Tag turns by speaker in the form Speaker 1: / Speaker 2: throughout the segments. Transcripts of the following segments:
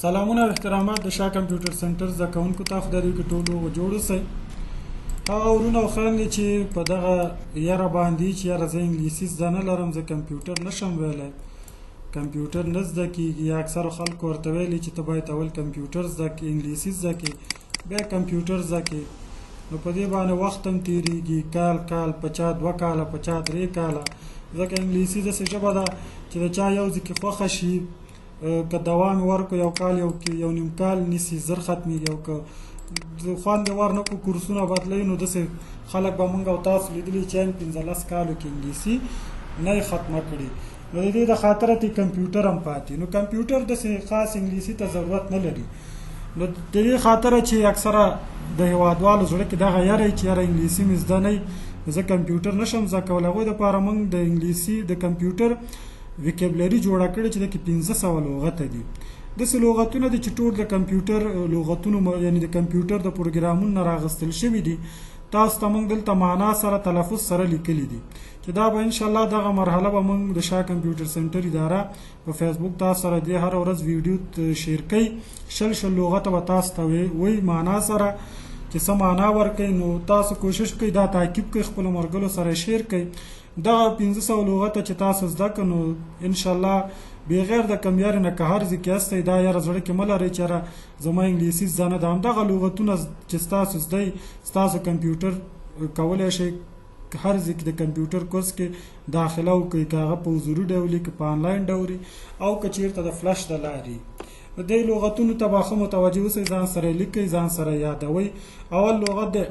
Speaker 1: سلامونه او احترامات د شاه کمپیوټر سنټر زده کوونکو ته خدای دې کې ټولو جوړ اوسئ. هغه ورونه او خویندې چې په دغه یاره باندې چې یاره زه انګلیسي زده نه لرم، زه کمپیوټر نشم ویلی، کمپیوټر نه زده کېږي، یا اکثرو خلکو ورته ویلي چې ته باید اول کمپیوټر زده کړې، انګلیسي زده کړې، بیا کمپیوټر زده کړې. نو په دې باندې وخت هم تېرېږي، کال په چا 2 کاله، په چا 3 کاله، ځکه انګلیسي داسې ژبه ده چې د چا یو ځای کې خوښه شي، که دوام ورکړو یو کال یو نیم کال نیسي، زر ختمېږي. او که خوند یې ورنکړو، کورسونه بدلوي، نو داسې خلک به موږ او تاسو لیدلي چې 15 کالو کې انګلیسي نه یې ختمه کړي. نو د دې د خاطره ته کمپیوټر هم پاتې. نو کمپیوټر داسې خاص انګلیسي ته ضرورت نه لري. نو د دې خاطره چې اکثره د هېوادوالو زړه کې دغه یاره چې یاره انګلیسي مې زده نه وي، زه کمپیوټر نشم زده کولی. هغوی دپاره موږ د انګلیسي د کمپیوټر ویکیبلري جوړه کړې چې دکې 1500 لغته دي. داسې لغتونه دي چې ټول د کمپیوټر لغتونو، یعنې د کمپیوټر د پروګرامونو نه راغستل شوي دي. تاسو ته موږ دلته معنا سره تلفظ سره لیکلي دي چې دا به انشاءالله دغه مرحله به موږ د شاه کمپیوټر سنټر اداره په فیسبوک تاسو سره دې هره ورځ ویډیو شیر کوي. شل لغته به تاسو ته وایي معنا سره چې څه معنا ورکوي. نو تاسو کوشش کوئ دا تعقیب کوئ، خپلو ملګرو سره شیر کوئ. دغه 1500 لغته چې تاسو زده کړئ، نو انشاءالله بغیر د کمیارې نه که هر ځای کې هستئ، دا یاره زړه کې مه لرئ چې یاره زما انګلیسي زده نه ده. همدغه لغتونه چې ستاسو زده یي، ستاسو کمپیوټر کولی شئ هر ځای کې د کمپیوټر کورس کې داخله وکړئ، که هغه په حضوري ډول وي، که په آنلاین ډول وي، او که چېرته د فلش د لارې. دې لغتونو ته به ښه متوجه اوسئ، ځان سره یې لیکئ، ځان سره یادوئ. اول لغت دی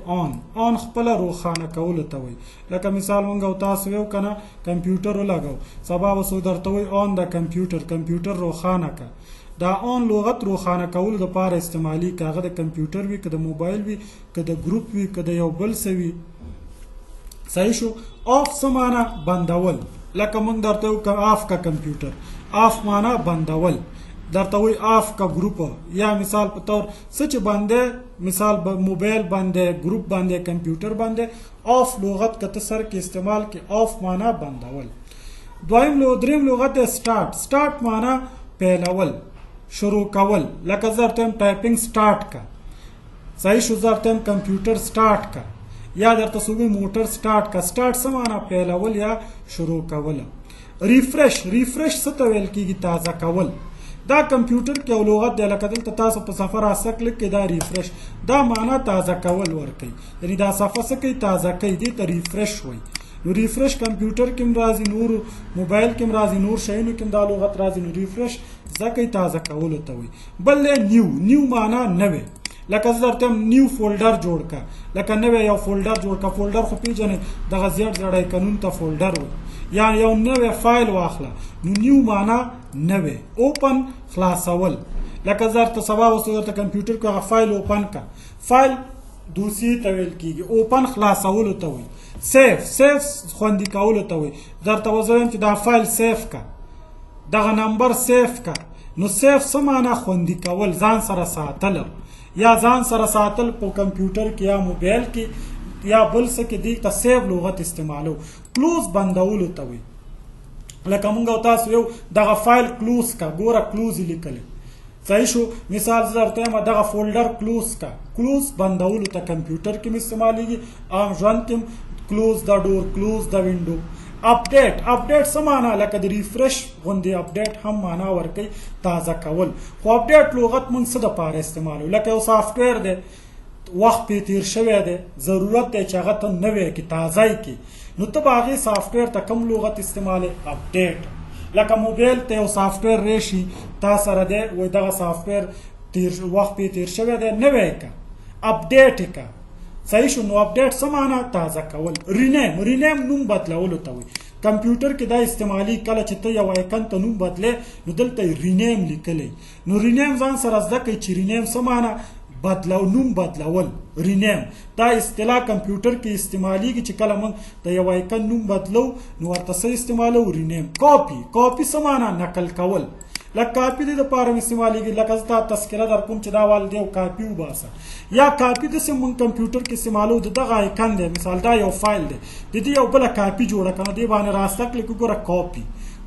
Speaker 1: آن خپله روښانه کولو ته وایي. لکه مثال موږ او تاسو یو که نه کمپیوټر ولګو، سبا به څوک درته وایي آن د کمپیوټر روښانه که. دا آن لغت روښانه کولو دپاره استعمالي، که هغه د کمپیوټر وي، که د موبایل وي، که د ګروپ وي، که د یو بل څه وي. صحیح شو. آف څه معنا؟ بندول. لکه موږ درته وایو که آف که کمپیوټر، آف معنا بندول. درته وایي آف کا ګروپ، یا مثال په طور څه چې باندې مثال موبایل باندې، ګروپ باندې، کمپیوټر باندې. آف لغت که ته سر کې استعمال کې، آف معنا بندول. دریم لغت دی سټارټ معنا پیلول، شروع کول. لکه زه درته یم ټایپینګ سټارټ کا. صحیح شو. زه درته یم کمپیوټر سټارټ کا، یا درته څوک وایي موټر سټارټ کا. سټارټ څه معنا؟ پیلول یا شروع کول. ریفرش څه ته ویل کېږي؟ تازه کول. دا کمپیوټر کې یو لغت دی، لکه دلته تاسو په صفحه راسته کلیک کې، دا ریفرش، دا معنا تازه کول ورکوي. یعنې دا صفحه څه کوي؟ تازه کوي. دې ته ریفرش وایي. نو ریفرش کمپیوټر کې هم راځي، نور موبایل کې هم راځي، نور شیانو کې هم دا لغت راځي. نو ریفرش ځکه تازه کولو ته وایي. بل دی نیو معنا نوی. لکه زه درته نیو فولډر جوړ کا، لکه نوی یو فولډر جوړ کا. فولډر خو پېژنئ، دغه زیړ ایکنون ته فولډر وایي. یا یو نوی فایل واخله. نو نیو معنا نوی. اوپن خلاصول. لکه زه درته سبا اوس درته کمپیوټر کې هغه فایل اوپن کا. فایل دوسیې ته ویل کېږي، اوپن خلاصولو ته وایي. سیف خوندي کولو ته وایي. درته وزه وایم چې دا فایل سیف کا، دغه نمبر سیف کا. نو سیف څه معنا؟ خوندي کول، ځان سره ساتل. یا ځان سره ساتل په کمپیوټر کې یا موبایل کې یا بل څه کې، دې ته سیف لغت استعمالو. کلوز بندولو ته وایي. لکه موږ او تاسو یو دغه فایل کلوز کا، ګوره کلوز یې لیکلی. صحیح شو. مثال زه درته یم دغه فولډر کلوز کا. کلوز بندولو ته کمپیوټر کې هم استعمالیږي، عام ژوند کې هم. کلوز د ډور، کلوز د وینډو. اپډیټ څه معنا؟ لکه د ریفرش غوندې اپډیټ هم معنا ورکوي، تازه کول. خو اپډیټ لغت موږ څه دپاره استعمالو؟ لکه یو سافټویر دی، وخت پې تیر شوی دی، ضرورت دی چې هغه ته نوی کړي، تازه یې کړي. نو ته به هغې سافټویر ته کوم لغت استعمالوې؟ اپډیټ. لکه موبایل ته یو سافټویر راشي تا سره دی، وایي دغه سافټویر وخت پې تیر شوی دی، نوی یې کړه، اپډیټ یې کړه. صحیح شو. نو اپډیټ څه معنا؟ تازه کول. رینیم نوم بدلولو ته وایي. کمپیوټر کې دا استعمالي، کله چې ته یو ایکن ته نوم بدلې، نو دلته رینیم لیکلی. نو رینیم ځان سره زده کوئ چې رینیم څه معنا؟ نوم بدلول. رینیم دا اصطلاح کمپیوټر کې استعمالیږي چې کله موږ د یو ایکن نوم بدلو، نو ورته څه استعمالو؟ رینیم. کاپي څه معنا؟ نقل کول. لکه کاپي دې دپاره استعمالیږي. لکه زه تا تذکره در کوم چې دا والدې یو کاپي وباسه. یا کاپي داسې موږ کمپیوټر کې استعمالو. د دغه ایکن دی، مثال دا یو فایل دی، د دې یو بله کاپي جوړه کړه. دې باندې راسته کلیک وګوره،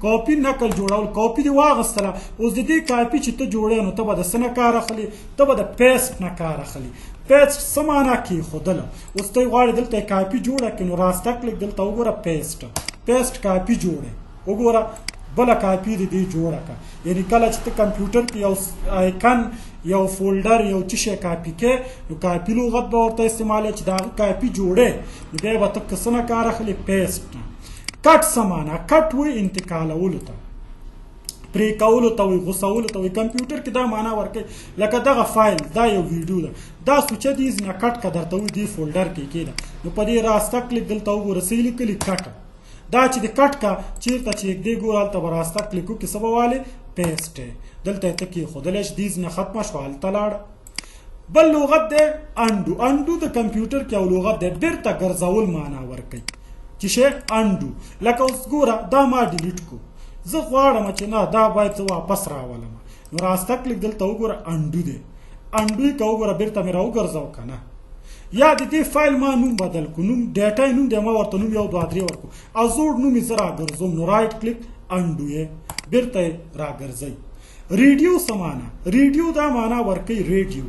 Speaker 1: کاپي نقل جوړول کاپي دې واغستله اوس د دې کاپي چې ته جوړې نو ته به د څه نه کار اخلي ته به د پیسټ نه کار اخلي پیسټ څه معنا کېښودله اوس ته یې غواړې دلته یې کاپي جوړه کړې نو راسته کلیک دلته وګوره پیسټ کاپي جوړې وګوره بله کاپي دې دې جوړه کړه یعنې کله چې ته کمپیوټر کې یو آیکن یو فولډر یو څه شی کاپي کې نو کاپي لغت به ورته استعمالوي چې د هغه کاپي جوړې نو بیا به ته څه نه کار اخلي پیسټ نه کټ څه معنا کټ وایي انتقالولو ته پرې کولو ته وایي غوڅولو ته وایي کمپیوټر کې دا معنا ورکوي لکه دغه فایل دا یو ویډیو ده دا سوچه دې نه کټ که درته وایي دې فولډر کې کېده نو په دې راسته کلیک دلته وګوره څه یې لیکلي کټ دا چې د کټ کا چیرته چې یږدې ګوره هلته به راسته کلیک وکړي څه به والې پیسټ دلته یې ته کېښودلی چې دیز نه ختمه شوه هلته لاړه بل لغت دی انډو د کمپیوټر کې یو لغت دی بېرته ګرځول معنا ورکوي چې شی انډو لکه اوس ګوره دا ما ډیلیټ کو زه غواړم چې نه دا باید زه واپس راولم نو راسته کلیک دلته وګوره انډو دی انډو یې که وګوره بېرته مې راوګرځو که نه یا د دې فایل ما نوم بدل کو نوم ډیټا نوم دی ما ورته نوم 1 2 3 ورکو ازوړ نوم یې زه راګرځوم نو رایټ کلیک انډو یې بېرته یې راګرځئ ریډیو څه معنا ریډیو دا معنا ورکوي ریډیو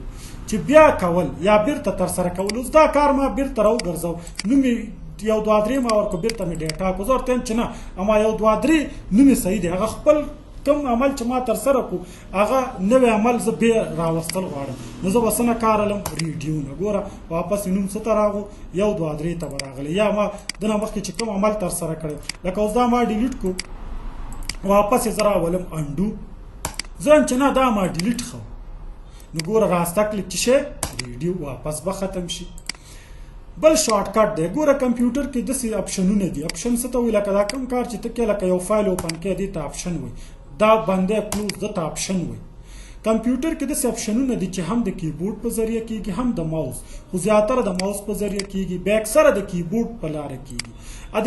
Speaker 1: چې بیا کول یا بېرته ترسره کول اوس دا کار ما بېرته راوګرځو نوم یې 1 2 3 ما ورکو بېرته مې ډیټا کو زه ورته یم چې نه اما 1 2 3 نوم یې صحیح دی هغه خپل کوم عمل چې ما ترسره کو هغه نوی عمل زه بیا راوستل غواړم نو زه به څه نه کار الم ریډیو نه ګوره واپس یې نوم څه ته راغو 1 2 3 ته به راغلی یا ما دنه مخکې چې کوم عمل ترسره کړی لکه اوس دا ما ډیلیټ کو واپس یې زه راولم انډو زه یم چې نه دا ما ډیلیټ خو نو ګوره راسته کلیک چې شی ریډیو واپس به ختم شي بل شارټ کټ دی ګوره کمپیوټر کې داسې اپشنونه دي اپشن څه ته وایي لکه دا کوم کار چې ته کې لکه یو فایل اوپن کې دې ته اپشن وایي دا بندی کلوز دته اپشن وایي کمپیوټر کې داسې اپشنونه دي چې هم د کیبورډ په ذریعه کېږي هم د ماوس خو زیاتره د ماوس په ذریعه کېږي بیا اکثره د کیبورډ په لاره کېږي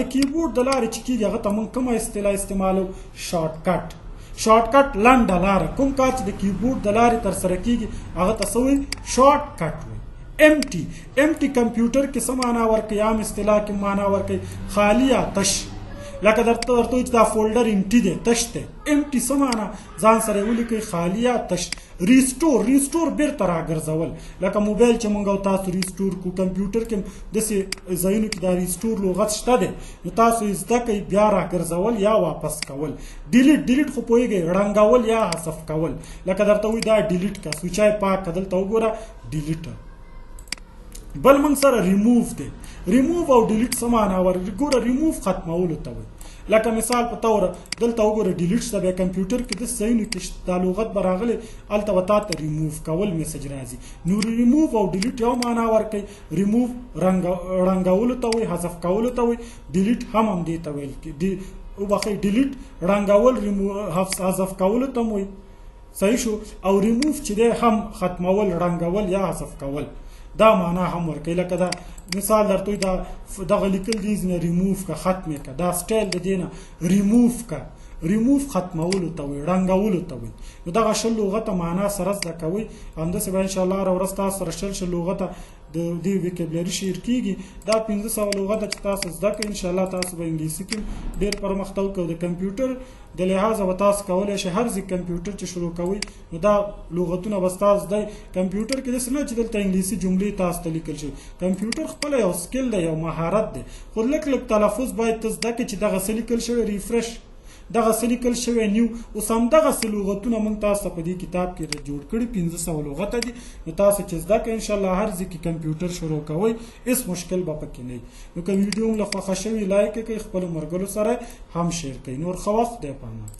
Speaker 1: د کیبورډ د لارې چې کېږي هغه ته موږ کومه اصطلاح استعمالو شارټ کټ لنډه لاره کوم کار چې د کیبورډ د لارې ترسره کېږي هغه ته څه وایي شارټ کټ وایي امټي کمپیوټر کې څه معنا ورکوي عام اصطلاح کې معنا ورکوي خالی یا تش لکه درته ورته چې دا فولډر امټي دی تش دی امټي څه معنا ځان سره یې ولیکئ خالی یا تش ریسټور بیرته راګرځول لکه موبایل چې موږ او تاسو ریسټور کو کمپیوټر کې داسې ځایونو کې دا ریسټور لغت شته دی نو تاسو یې زده کوئ بیا راګرځول یا واپس کول ډیلیټ خو پوهېږئ ړنګول یا حذف کول لکه درته وایي دا ډیلیټ که سوچه یې پاک که دلته وګوره ډیلیټ بل موږ سره ریموو دی ریموو او ډیلیټ څه معنا ګوره ریموو ختمولو ته وایي لکه مثال په تور دلته وګوره ډیلیټ ته بیا کمپیوټر کې داسې ځایونو کې دا لغت به راغلی هلته به تا ته ریموو کول میسج راځي نو ریموو او ډیلیټ یو معنا ورکوي ریموو ړنګولو ته وایي حذف کولو ته وایي ډیلیټ هم همدې ته ویل وبخئ ډیلیټ ړنګول حذف کولو ته وایي صحیح شو او ریموو چې دی هم ختمول ړنګول یا حذف کول دا معنا هم ورکوي لکه دا مثال درته دا دغه لیکل دي نه ریموو که ختم که دا سټایل د دې نه ریموو ختمولو ته وایي ړنګولو ته وایي نو دغه شل لغته معنا سره زده کوئ همداسې به انشاءالله هره ورځ تاسو سره شل لغته د دې ویکیبلري شیر کېږي دا 1500 لغته چې تاسو زده کړئ انشاءالله تاسو به انګلیسي کې ډېر پرمختګ کوئ د کمپیوټر د لحاظه به تاسو کولی شئ هر ځای کمپیوټر چې شروع کوئ نو دا لغتونه به ستاسو دی کمپیوټر کې داسې نه چې دلته انګلیسي جملې تاسو ته لیکل شي کمپیوټر خپله یو سکل دی یو مهارت دی خو لږ تلفظ باید ته زده کړې چې دغه څه لیکل شوی ریفرش دغه څه لیکل شوی نیو اوس همدغسې لغتونه موږ تاسو ته په دې کتاب کې جوړ کړي 1500 لغته دي نو تاسو چې زده کړئ انشاءالله هر ځای کې کمپیوټر شروع کوئ هېڅ مشکل به پکې نه وي نو که ویډیو هم له خوښه شوي لایک یې کړئ خپلو ملګرو سره هم شیر کړئ نور ښه وخت دی پامان